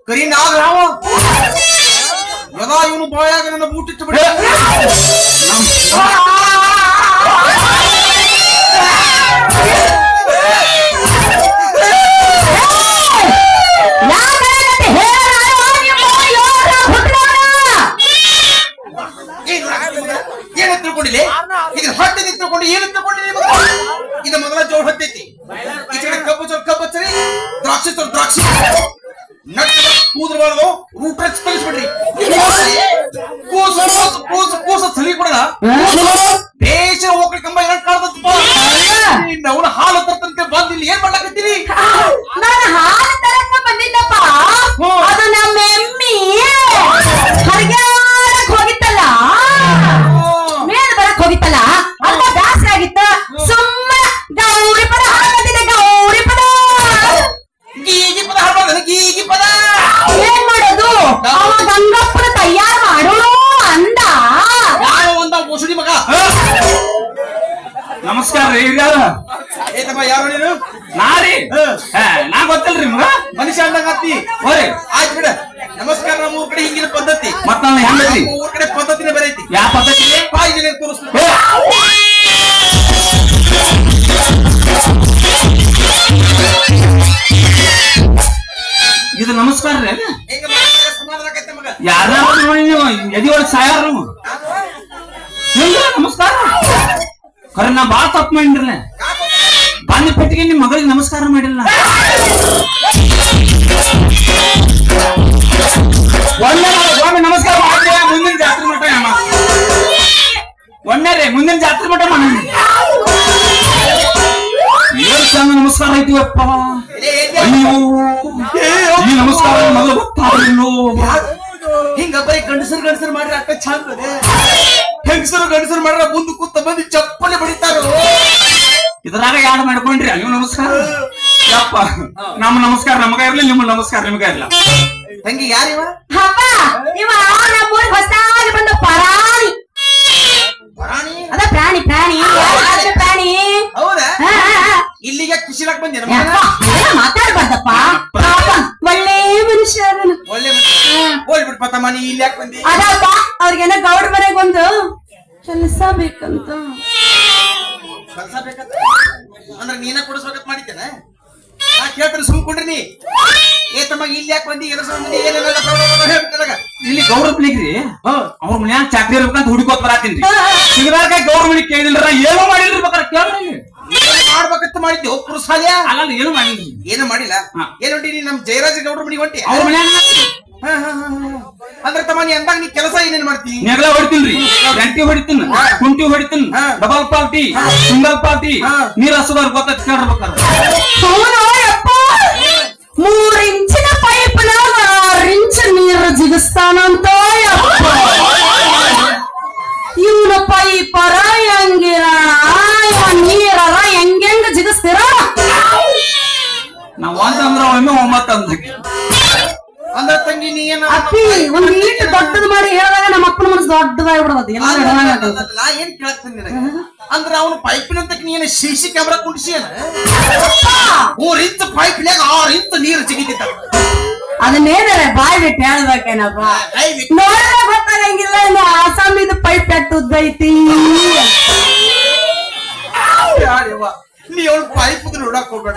ಕರಿ ನಾವ್ ಯಾವ ಯದಾ ಇವನು ಬಾಯಾಗ ನನ್ನ ಬೂಟಿಟ್ಟು ಬಿಡ ಏನ ತಿಳ್ಕೊಂಡಿಲ್ಲ ಈಗ ಹೊಟ್ಟೆ ತಿಳ್ಕೊಂಡು ಏನು ತಿಳ್ಕೊಂಡಿಲ್ಲ ಇದು ಮೊದಲ ಜೋಡ್ ಹೊತ್ತೈತಿ ಈ ಕಡೆ ಕಬ್ಬು ಚೋರ್ ಕಬ್ಬು ಹಚ್ಚರಿ ದ್ರಾಕ್ಷಿ ಚೋರ್ ದ್ರಾಕ್ಷಿ ನಟ್ಟ ಕೂದ್ರಬಾರ್ದು ರೂಟ್ ಹಚ್ಚಿ ಕಲಿಸ್ಬಿಡ್ರಿ ಕೂಸು ಕೂಸು ಕೂಸು ಸಲಿ ಕೊಡಲ್ಲ ದೇಶ ಹೋಗ್ಲಿ ಕಂಬ ಏನ್ ಕಾಡ್ದಪ್ಪ ಅವನ ಹಾಲು ತರ್ತಂತೆ ಬಂದು ಇಲ್ಲಿ ಏನ್ ಮಾಡ್ಲಾಕತ್ತೀರಿ ನಾನು ಹಾಲು ತರಕ ಬಂದಿದ್ದಪ್ಪ ಅದು ನಮ್ಮ ಎಮ್ಮಿ ಹರಿಯಾಣಕ್ ಹೋಗಿತ್ತಲ್ಲ ಮೇಲ್ ಬರಕ್ ಹೋಗಿತ್ತಲ್ಲ ಅಲ್ಲ ಜಾಸ್ತಿ ಆಗಿತ್ತ ಸುಮ್ಮನೆ ಗೌರಿ ಪದ ಹಾಕತ್ತಿದೆ ಗೌರಿ ಪದ ಗೀಗಿ ಪದ ಹಾಡ್ಬಾರ್ದು ಗೀಗಿ ಪದ ಏನ್ ಮಾಡೋದು ಅವ ಗಂಗಪ್ಪನ ತಯಾರು ಮಾಡೋಣ ಅಂದ ಯಾವ ಒಂದ ಮುಸುಡಿ ಮಗ ನಮಸ್ಕಾರ ರೀ ಹಿರಿಯಾರ ಏತಮ್ಮ ಯಾರು ನೀನು ನಾರಿ ನಾ ಗೊತ್ತಲ್ರಿ ನಿಮ್ಗ ಮನುಷ್ಯ ಅಂದಂಗ ಹತ್ತಿ ಹೋರಿ ಆಯ್ತು ಬಿಡ ನಮಸ್ಕಾರ ನಮ್ಮ ಊರ್ ಕಡೆ ಹಿಂಗಿನ ಪದ್ಧತಿ ಮತ್ತ ನಾನು ಹೆಂಗೈತಿ ಊರ್ ಕಡೆ ಪದ್ಧತಿನೇ ಬೇರೆ ಐತಿ ಯಾವ ಪದ್ಧತಿ ಬಾಯಿಗೆ ತೋರಿಸ್ತೀನಿ ಇದು ನಮಸ್ಕಾರ ರೀ ಹೆಂಗ ಸಮಾಧಾನ ಆಗೈತೆ ಮಗ ಯಾರ ನೀವು ಎದಿ ಒಳಗ್ ಸಾಯಾರ ನಮಸ್ಕಾರ ಖರೆ ನಾ ಬಾಳ ತಪ್ಪು ಮಾಡಿರ್ಲ ಬಂದ ಪೆಟ್ಟಿಗೆ ನಿಮ್ ಮಗಳಿಗೆ ನಮಸ್ಕಾರ ಮಾಡಿಲ್ಲ ಒಮ್ಮೆ ನಮಸ್ಕಾರ ಮಾಡಿದ್ರೆ ಮುಂದಿನ ಜಾತ್ರೆ ಮಠ ಒಮ್ಮೆ ರೀ ಮುಂದಿನ ಜಾತ್ರೆ ಮಠ ಮಾಡ ಏನ್ ಚಂದ ನಮಸ್ಕಾರ ಐತಿವಪ್ಪ ಅಯ್ಯೋ ಈ ನಮಸ್ಕಾರ ಮಗಳು ಗೊತ್ತಾಗಲಿಲ್ಲೋ ಹಿಂಗ ಬರೀ ಗಂಡಸರು ಮಾಡ್ರಿ ಅಕ್ಕ ಚಂದ ಹೆಂಗಸರು ಮಾಡ್ರ ಮುಂದೆ ಕೂತ ಬಂದು ಚಪ್ಪಲಿ ಬಡಿತಾರ ಇದ್ರಾಗ ಯಾರು ಮಾಡ್ಕೊಂಡ್ರಿ ಅಯ್ಯೋ ನಮಸ್ಕಾರ ಯಪ್ಪ ನಮ್ಮ ನಮಸ್ಕಾರ ನಮಗ ಇರ್ಲಿ ನಿಮ್ಮ ನಮಸ್ಕಾರ ನಿಮಗ ಇರ್ಲ ತಂಗಿ ಯಾರಿವ ಅಪ್ಪ ಇವ ನಮ್ಮೂರಿಗೆ ಹೊಸದಾಗಿ ಬಂದ ಪರಾಣಿ ಅದ ಪ್ರಾಣಿ ಪ್ರಾಣಿ ಪ್ರಾಣಿ ಹೌದಾ ಇಲ್ಲಿಗೆ ಖುಷಿಲಾಕ್ ಬಂದೇನ ಮಾತಾಡ್ಬಾರ್ದಪ್ಪ ಪಾಪ ಒಳ್ಳೆ ಮನುಷ್ಯ ಒಳ್ಳೆ ಹೋಗ್ಬಿಡ್ಪ ತಮ್ಮ ನೀ ಇಲ್ಲಿ ಯಾಕೆ ಬಂದಿ ಅದಪ್ಪ ಅವ್ರಿಗೇನ ಗೌಡ ಮನೆಗೊಂದು ಕೆಲಸ ಬೇಕಂತ ಕೆಲಸ ಬೇಕಂತ ಅಂದ್ರೆ ನೀನ ಕೊಡಿಸ್ಬೇಕಂತ ಮಾಡಿದ್ದೇನೆ ನಾ ಕೇಳ್ತಾರೆ ಸುಮ್ಕೊಂಡ್ರಿ ನೀ ಏ ತಮ್ಮ ಇಲ್ಲಿ ಯಾಕೆ ಬಂದಿ ಏನೆಲ್ಲ ಇಲ್ಲಿ ಗೌರ ಮನಿಗ್ರಿ ಅವ್ರ ಮನ್ಯಾಗ ಚಾಕ್ರಿ ಇರ್ಬೇಕಂತ ಹುಡುಕೋತ್ ಬರಾತೀನಿ ಸಿಗದಾಗ ಗೌರ ಮನಿ ಕೇಳಿದ್ರ ಏನೋ ಮಾಡಿಲ್ರಿ ಬೇಕಾರೆ ಕೇಳ್ರಿ ಮಾಡ್ಬೇಕಂತ ಮಾಡಿದ್ದೆ ಪುರುಷಾಲ್ಯ ಅಲ್ಲ ಏನು ಮಾಡಿಲ್ರಿ ಏನು ಮಾಡಿಲ್ಲ ಏನ್ ಹೊಂಟಿ ನೀ ನಮ್ ಜಯರಾಜ ಗೌಡ್ರ ಮನಿಗೆ ಹೊಂಟಿ ಅವ್ರ ಮನ್ಯಾಗ ಅಂದ್ರೆ ತಮ್ಮ ನೀ ಅಂದಾಗ ನೀ ಕೆಲಸ ಏನೇನ್ ಮಾಡ್ತಿ ನೆಗಲ ಹೊಡಿತೀನ್ರಿ ಗಂಟಿ ಹೊಡಿತೀನಿ ಕುಂಟಿ ಹೊಡಿತೀನಿ ಡಬಲ್ ಪಾಲ್ಟಿ ಸಿಂಗಲ್ ಪಾಲ್ಟಿ ನೀರ್ ಹಸುದಾರ ಗೊತ್ತ ಕೇಳ್ಬೇಕಾರೆ 3 ಇಂಚಿನ ಪೈಪ್ 6 ಇಂಚ್ ನೀರು ಜಿಗಿಸ್ತಾನಂತ ಇವನ ಪೈಪರ ಹೆಂಗಿರ ನೀರರ ಹೆಂಗೆಂಗ ಜಿಗಿಸ್ತೀರ ನಾವ್ ಒಂದಂದ್ರ ಒಮ್ಮೆ 9 ಅಂದಕ್ಕೆ ಅಂದ್ರ ತಂಗಿ ನೀ ಏನ ಅಪ್ಪಿ ಒಂದ್ ನೀಟ್ ದೊಡ್ಡದ್ ಮಾಡಿ ಹೇಳಿದಾಗ ನಮ್ಮ ಅಪ್ಪನ ಮನಸ್ಸು ದೊಡ್ಡದಾಗಿ ಬಿಡೋದು ನಾ ಏನ್ ಕೇಳ್ತೀನಿ ನಿನಗ ಅಂದ್ರ ಅವನು ಪೈಪಿನಂತ ನೀನು ಸಿಸಿ ಕ್ಯಾಮ್ರಾ ಕುಂಡಿಸಿ 3 ಇಂಚ್ ಪೈಪ್ನ್ಯಾಗ 6 ಇಂಚ್ ನೀರು ಜಿಗಿತಿತ್ತ ಅದನ್ನೇನಾರೆ ಬಾಯ್ ಬಿಟ್ಟು ಹೇಳ್ಬೇಕೇನಪ್ಪ ನೋಡಿದ್ರೆ ಗೊತ್ತಾಗಂಗಿಲ್ಲ ಇನ್ನು ಆಸಾಮಿದ ಪೈಪ್ ಎಟ್ಟು ಉದ್ದ ಐತಿ ನೀ ಅವಳು ಪೈಪ್ ನೋಡಕ್ ಹೋಗ್ಬೇಡ